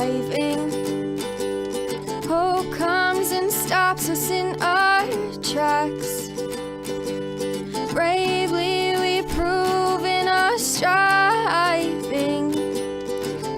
driving. Hope comes and stops us in our tracks. Bravely we prove in our striving,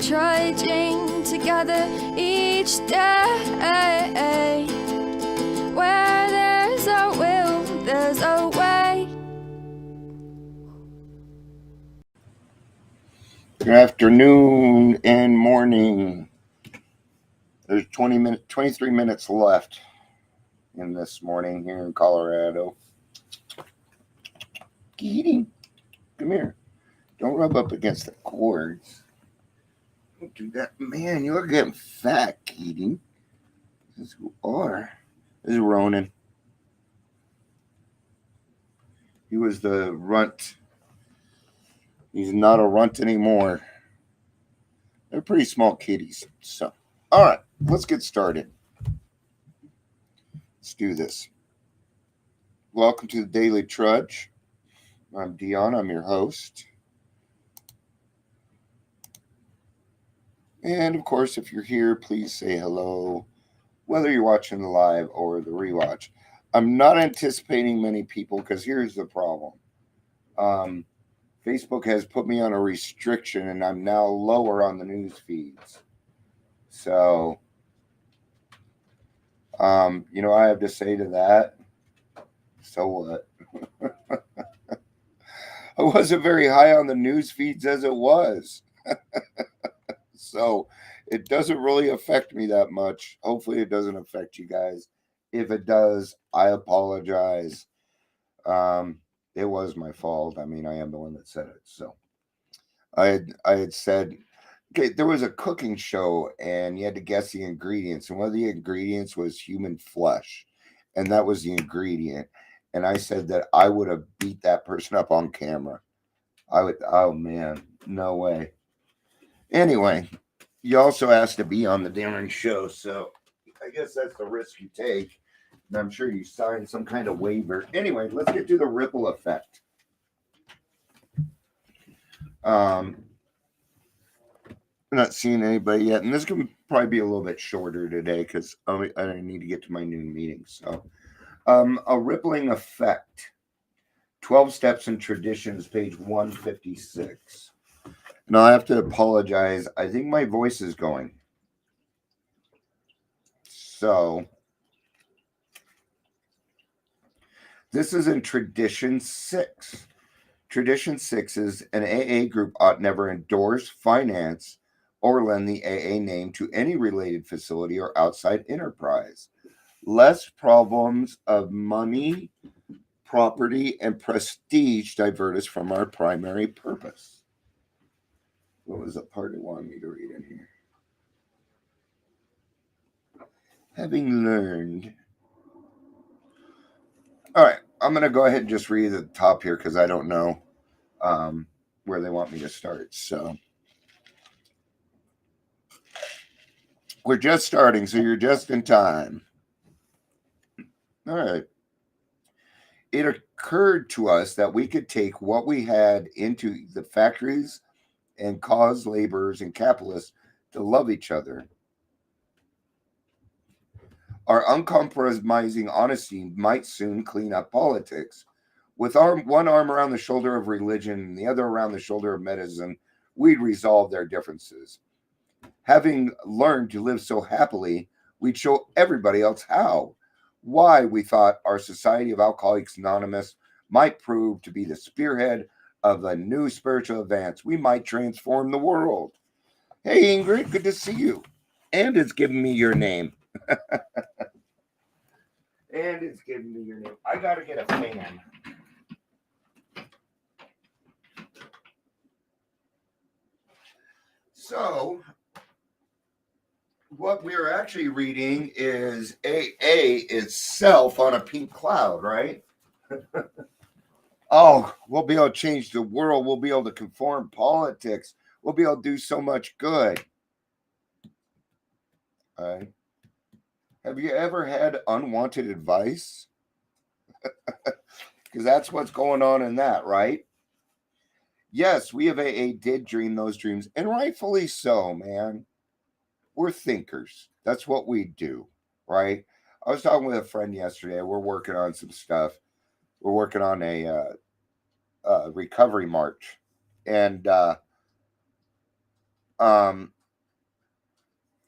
trudging together each day. Where there's a will, there's a way. Good afternoon and morning. There's 23 minutes left in this morning here in Colorado. Keating, come here. Don't rub up against the cords. Don't do that. Man, you're getting fat, Keating. This is who are. This is Ronan. He was the runt. He's not a runt anymore. They're pretty small kitties. So, all right, let's get started. Let's do this. Welcome to the Daily Trudge. I'm Dion. I'm your host. And of course, if you're here, please say hello, whether you're watching the live or the rewatch. I'm not anticipating many people because here's the problem. Facebook has put me on a restriction and I'm now lower on the news feeds. So, I have to say to that, so what? I wasn't very high on the news feeds as it was. So it doesn't really affect me that much. Hopefully it doesn't affect you guys. If it does, I apologize. It was my fault. I mean, I am the one that said it. So I had said, okay, there was a cooking show and you had to guess the ingredients. And one of the ingredients was human flesh. And that was the ingredient. And I said that I would have beat that person up on camera. Oh man, no way. Anyway, you also asked to be on the damn show. So I guess that's the risk you take. And I'm sure you signed some kind of waiver. Anyway, let's get to the ripple effect. I'm not seeing anybody yet. And this can probably be a little bit shorter today because I need to get to my noon meeting. So a rippling effect. 12 Steps and Traditions, page 156. And I'll have to apologize. I think my voice is going. So this is in Tradition 6. Tradition 6 is an AA group ought never endorse, finance, or lend the AA name to any related facility or outside enterprise. Lest problems of money, property, and prestige divert us from our primary purpose. What was the part it wanted me to read in here? Having learned. All right, I'm going to go ahead and just read the top here because I don't know where they want me to start. So we're just starting, so you're just in time. All right. It occurred to us that we could take what we had into the factories and cause laborers and capitalists to love each other. Our uncompromising honesty might soon clean up politics. With one arm around the shoulder of religion and the other around the shoulder of medicine, we'd resolve their differences. Having learned to live so happily, we'd show everybody else how. Why we thought our Society of Alcoholics Anonymous might prove to be the spearhead of a new spiritual advance. We might transform the world. Hey, Ingrid, good to see you. And it's giving me your name. And it's giving me your name. I got to get a fan. So, what we're actually reading is AA itself on a pink cloud, right? Oh, we'll be able to change the world. We'll be able to conform politics. We'll be able to do so much good. All right. Have you ever had unwanted advice? Because that's what's going on in that, right? Yes, we of AA did dream those dreams, and rightfully so, man. We're thinkers. That's what we do, right? I was talking with a friend yesterday. We're working on some stuff. We're working on a recovery march, and um,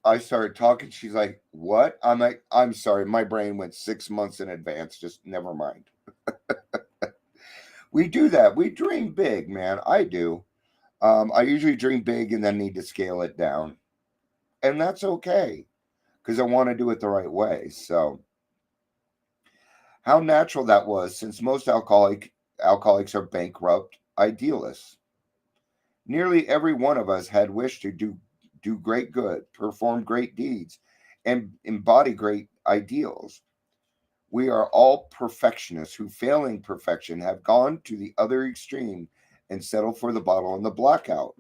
I started talking. She's like, "What?" I'm like, "I'm sorry, my brain went 6 months in advance. Just never mind." We do that. We dream big, man. I do. I usually dream big and then need to scale it down, and that's okay because I want to do it the right way. So, how natural that was, since most alcoholics are bankrupt idealists. Nearly every one of us had wished to do great good, perform great deeds, and embody great ideals. We are all perfectionists who, failing perfection, have gone to the other extreme and settled for the bottle and the blackout.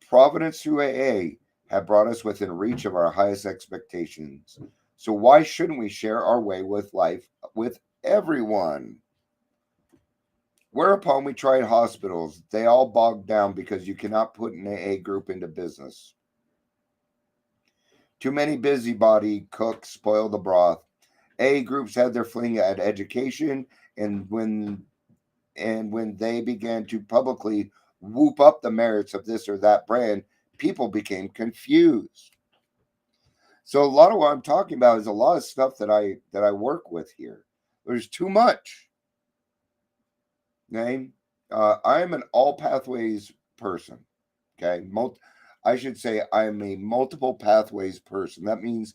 Providence through AA have brought us within reach of our highest expectations. So why shouldn't we share our way with life with everyone? Whereupon we tried hospitals. They all bogged down because you cannot put an AA group into business. Too many busybody cooks spoil the broth. AA groups had their fling at education, and when they began to publicly whoop up the merits of this or that brand, people became confused. So a lot of what I'm talking about is a lot of stuff that I work with here. There's too much. Okay, I'm an all pathways person. Okay, I should say I'm a multiple pathways person. That means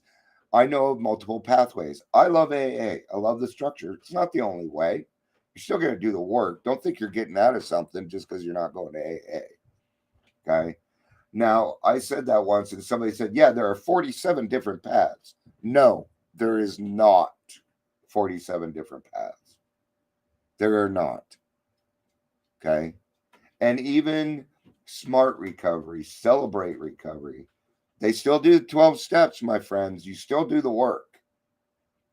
I know of multiple pathways. I love AA. I love the structure. It's not the only way. You're still going to do the work. Don't think you're getting out of something just because you're not going to AA. Okay. Now, I said that once and somebody said, yeah, there are 47 different paths. No, there is not 47 different paths. There are not. Okay. And even smart recovery, celebrate recovery, they still do 12 steps, my friends. You still do the work.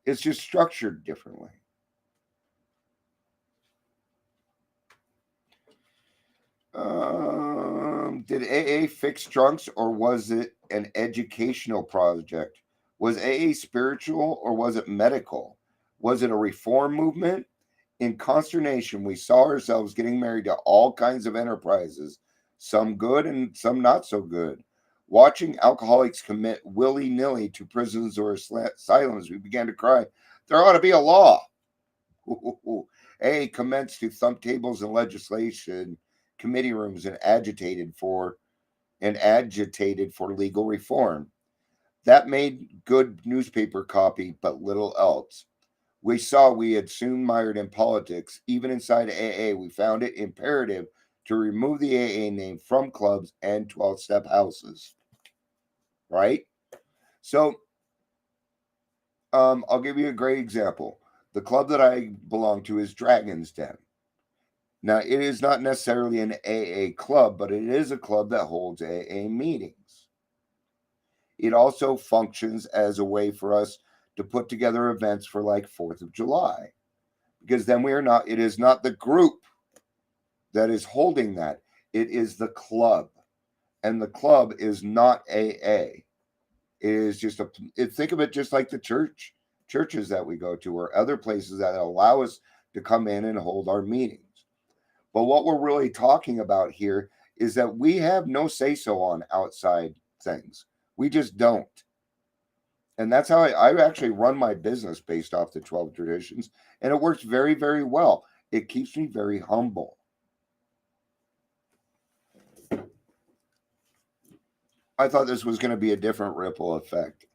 It's just structured differently. Did AA fix drunks or was it an educational project? Was AA spiritual or was it medical? Was it a reform movement? In consternation, we saw ourselves getting married to all kinds of enterprises, some good and some not so good. Watching alcoholics commit willy nilly to prisons or asylums, we began to cry, there ought to be a law. A commenced to thump tables and legislation committee rooms and agitated for legal reform. That made good newspaper copy, but little else. We saw we had soon mired in politics. Even inside AA, we found it imperative to remove the AA name from clubs and 12 step houses. Right? So, I'll give you a great example. The club that I belong to is Dragon's Den. Now, it is not necessarily an AA club, but it is a club that holds AA meetings. It also functions as a way for us to put together events for like 4th of July. Because then it is not the group that is holding that, it is the club. And the club is not AA. It is just think of it just like the churches that we go to, or other places that allow us to come in and hold our meetings. But what we're really talking about here is that we have no say so on outside things. We just don't. And that's how I actually run my business based off the 12 traditions. And it works very, very well. It keeps me very humble. I thought this was going to be a different ripple effect.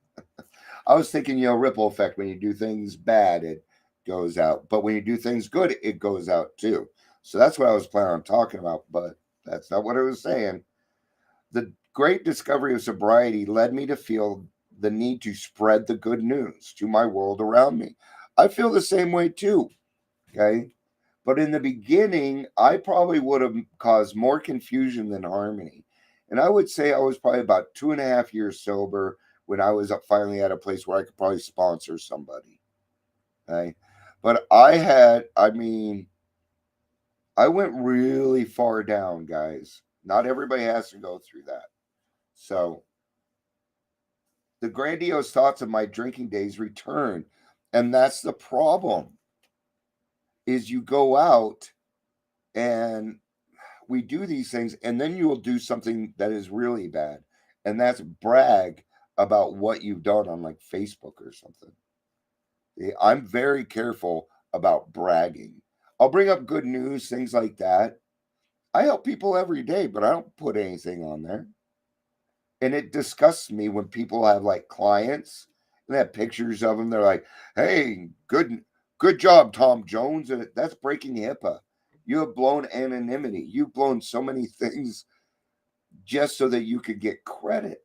I was thinking, ripple effect, when you do things bad, it goes out. But when you do things good, it goes out too. So that's what I was planning on talking about. But that's not what I was saying. The great discovery of sobriety led me to feel the need to spread the good news to my world around me. I feel the same way too. Okay. But in the beginning, I probably would have caused more confusion than harmony. And I would say I was probably about 2.5 years sober when I was finally at a place where I could probably sponsor somebody. Okay. But I went really far down, guys. Not everybody has to go through that. So The grandiose thoughts of my drinking days return. And that's the problem, is you go out and we do these things, and then you will do something that is really bad. And that's brag about what you've done on like Facebook or something. I'm very careful about bragging. I'll bring up good news, things like that. I help people every day, but I don't put anything on there. And it disgusts me when people have like clients and they have pictures of them. They're like, "Hey, good job, Tom Jones." And that's breaking HIPAA. You have blown anonymity. You've blown so many things just so that you could get credit.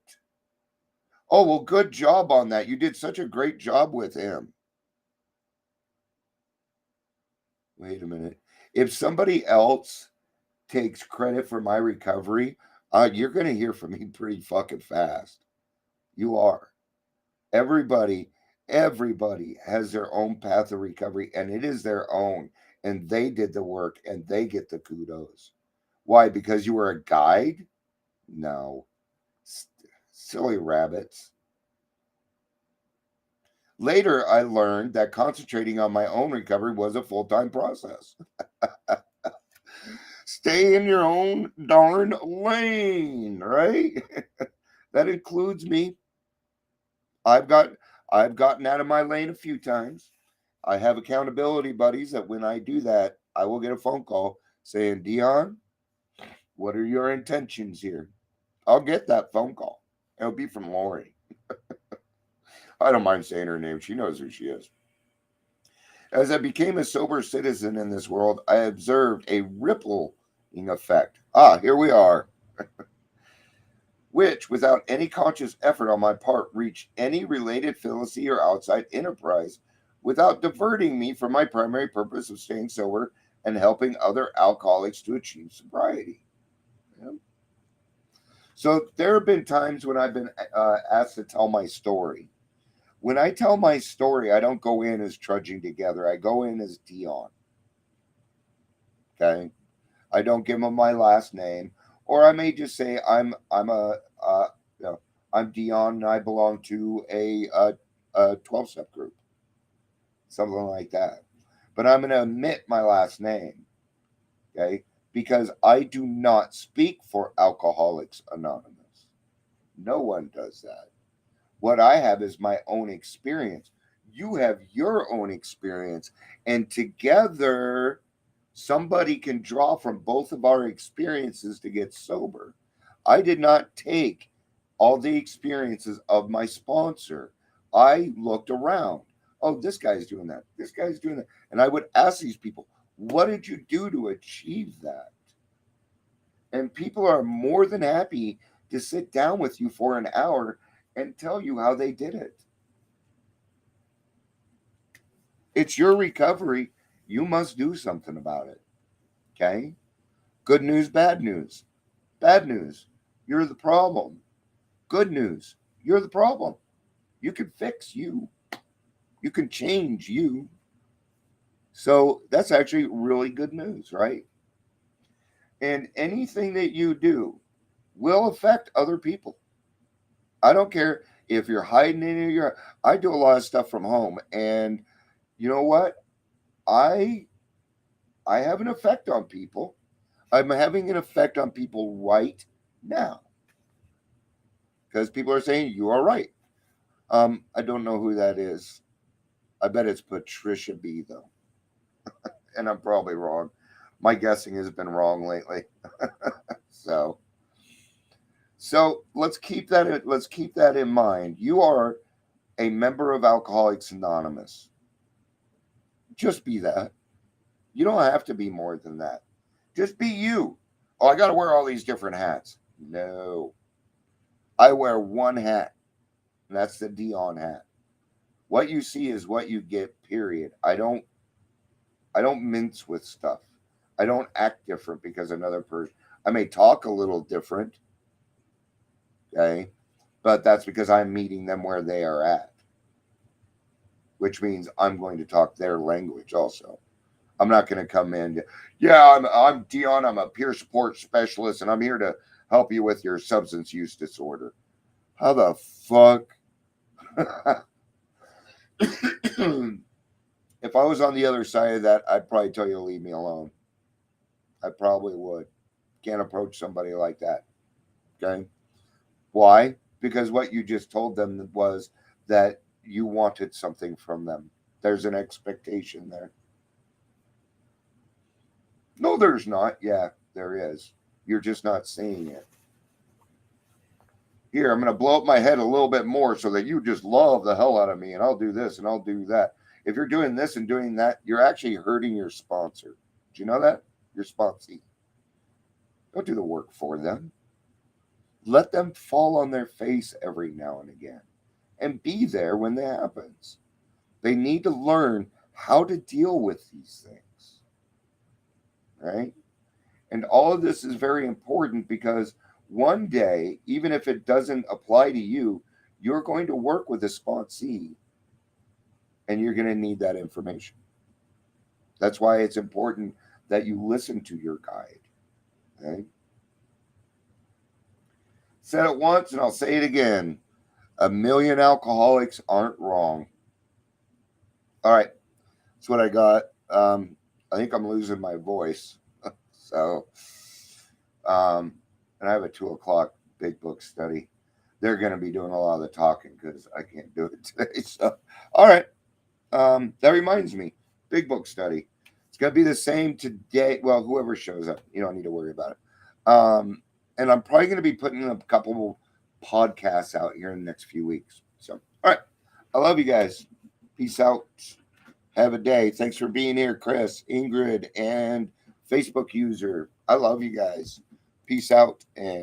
Oh, well, good job on that. You did such a great job with him. Wait a minute. If somebody else takes credit for my recovery, you're going to hear from me pretty fucking fast. You are. Everybody, everybody has their own path of recovery, and it is their own. And they did the work, and they get the kudos. Why? Because you were a guide? No. Silly rabbits. Later, I learned that concentrating on my own recovery was a full-time process. Stay in your own darn lane, right? That includes me. I've gotten out of my lane a few times. I have accountability buddies that when I do that, I will get a phone call saying, "Dion, what are your intentions here?" I'll get that phone call. It'll be from Lori. I don't mind saying her name. She knows who she is. As I became a sober citizen in this world, I observed a rippling effect. Here we are. Which, without any conscious effort on my part, reached any related fallacy or outside enterprise without diverting me from my primary purpose of staying sober and helping other alcoholics to achieve sobriety. Yeah. So there have been times when I've been asked to tell my story. When I tell my story, I don't go in as Trudging Together. I go in as Dion. Okay, I don't give them my last name, or I may just say I'm you know, I'm Dion and I belong to a 12-step group, something like that. But I'm going to omit my last name, okay, because I do not speak for Alcoholics Anonymous. No one does that. What I have is my own experience. You have your own experience, and together somebody can draw from both of our experiences to get sober. I did not take all the experiences of my sponsor. I looked around. Oh, this guy's doing that. This guy's doing that. And I would ask these people, what did you do to achieve that? And people are more than happy to sit down with you for an hour and tell you how they did it. It's your recovery. You must do something about it. Okay? Good news, bad news. Bad news, you're the problem. Good news, you're the problem. You can fix you, you can change you. So that's actually really good news, right? And anything that you do will affect other people. I don't care if you're hiding in your. I do a lot of stuff from home, and you know what? I I have an effect on people. I'm having an effect on people right now because people are saying you are right. I don't know who that is. I bet it's Patricia B though, and I'm probably wrong. My guessing has been wrong lately. so let's keep that in mind. You are a member of Alcoholics Anonymous. Just be that. You don't have to be more than that. Just be you. Oh, I got to wear all these different hats. No. I wear one hat, and that's the Dion hat. What you see is what you get, period. I don't mince with stuff. I don't act different because another person. I may talk a little different, okay? But that's because I'm meeting them where they are at, which means I'm going to talk their language also. I'm not going to come in. Yeah, I'm Dion. I'm a peer support specialist, and I'm here to help you with your substance use disorder. How the fuck If I was on the other side of that, I'd probably tell you to leave me alone. I probably would. Can't approach somebody like that. Okay. Why? Because what you just told them was that you wanted something from them. There's an expectation there. No, there's not. Yeah, there is. You're just not seeing it. Here, I'm going to blow up my head a little bit more so that you just love the hell out of me and I'll do this and I'll do that. If you're doing this and doing that, you're actually hurting your sponsor. Do you know that? Your sponsee. Don't do the work for them. Let them fall on their face every now and again and be there when that happens. They need to learn how to deal with these things, right? And all of this is very important because one day, even if it doesn't apply to you, you're going to work with a sponsee and you're going to need that information. That's why it's important that you listen to your guide. Okay? Said it once and I'll say it again. 1,000,000 alcoholics aren't wrong. All right. That's what I got. I think I'm losing my voice. So, and I have a 2 o'clock big book study. They're going to be doing a lot of the talking because I can't do it today. So, all right. That reminds me, big book study. It's going to be the same today. Well, whoever shows up, you don't need to worry about it. And I'm probably going to be putting a couple podcasts out here in the next few weeks. So, all right. I love you guys. Peace out. Have a day. Thanks for being here, Chris, Ingrid, and Facebook user. I love you guys. Peace out and